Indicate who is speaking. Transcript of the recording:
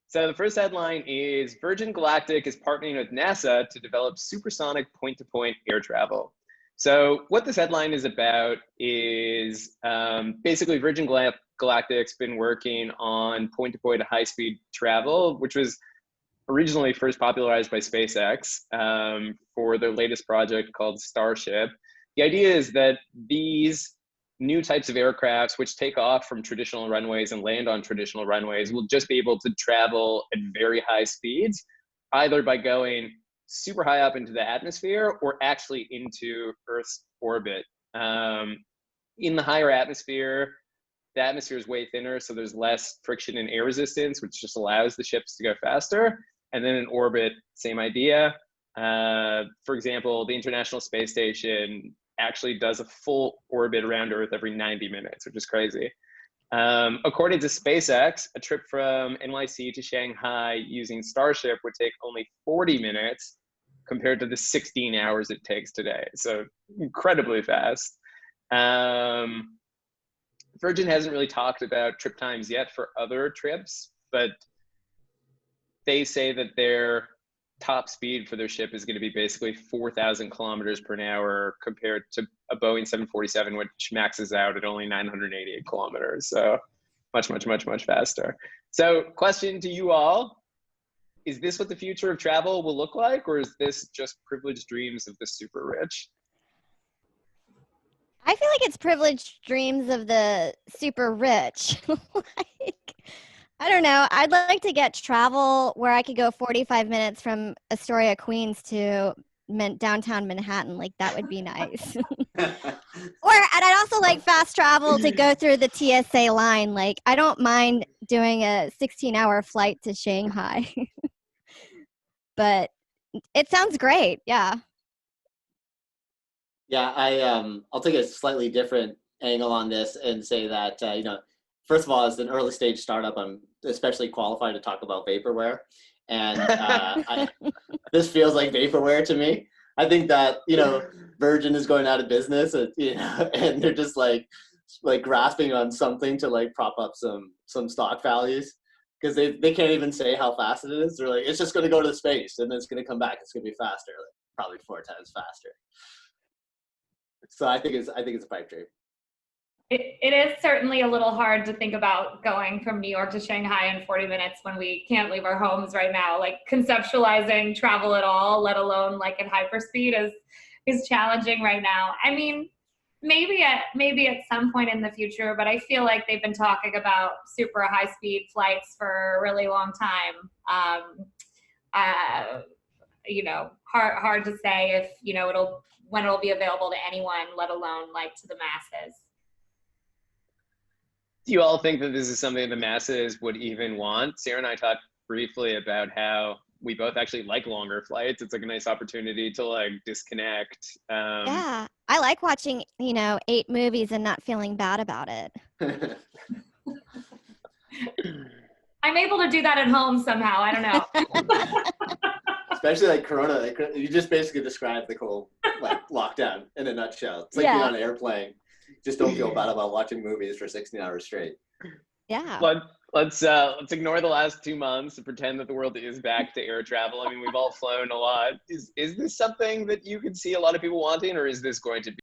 Speaker 1: So the first headline is Virgin Galactic is partnering with NASA to develop supersonic point-to-point air travel. So what this headline is about is basically Virgin Galactic's been working on point-to-point high-speed travel, which was originally first popularized by SpaceX for their latest project called Starship. The idea is that these new types of aircrafts, which take off from traditional runways and land on traditional runways, will just be able to travel at very high speeds, either by going super high up into the atmosphere or actually into Earth's orbit. In the higher atmosphere, the atmosphere is way thinner, so there's less friction and air resistance, which just allows the ships to go faster. And then in orbit, same idea. For example, the International Space Station actually does a full orbit around Earth every 90 minutes, which is crazy. According to SpaceX, a trip from NYC to Shanghai using Starship would take only 40 minutes compared to the 16 hours it takes today. So incredibly fast. Virgin hasn't really talked about trip times yet for other trips, but they say that their top speed for their ship is going to be basically 4,000 kilometers per hour compared to a Boeing 747, which maxes out at only 988 kilometers. So much, much, much, much faster. So question to you all, is this what the future of travel will look like, or is this just privileged dreams of the super rich?
Speaker 2: I feel like it's privileged dreams of the super rich. I don't know. I'd like to get travel where I could go 45 minutes from Astoria, Queens to downtown Manhattan. Like, that would be nice. And I'd also like fast travel to go through the TSA line. Like, I don't mind doing a 16-hour flight to Shanghai. But it sounds great. Yeah.
Speaker 3: Yeah, I'll take a slightly different angle on this and say that, first of all, as an early stage startup, I'm especially qualified to talk about vaporware. And this feels like vaporware to me. I think that, Virgin is going out of business, and they're just like grasping on something to like prop up some stock values, because they can't even say how fast it is. They're like, it's just going to go to space and then it's going to come back. It's going to be faster, like probably 4 times faster. So I think it's a pipe dream.
Speaker 4: It is certainly a little hard to think about going from New York to Shanghai in 40 minutes when we can't leave our homes right now. Like, conceptualizing travel at all, let alone like at hyperspeed, is challenging right now. I mean, maybe at some point in the future, but I feel like they've been talking about super high speed flights for a really long time. Hard to say if when it'll be available to anyone, let alone like to the masses.
Speaker 1: Do you all think that this is something the masses would even want? Sarah and I talked briefly about how we both actually like longer flights. It's like a nice opportunity to like disconnect.
Speaker 2: Yeah, I like watching, 8 movies and not feeling bad about it.
Speaker 4: I'm able to do that at home somehow. I don't know.
Speaker 3: Especially like Corona, you just basically described the whole lockdown in a nutshell. It's like being on an airplane. Just don't feel bad about watching movies for 16 hours straight.
Speaker 2: Yeah.
Speaker 1: Let's ignore the last 2 months and pretend that the world is back to air travel. I mean, we've all flown a lot. Is this something that you could see a lot of people wanting, or is this going to be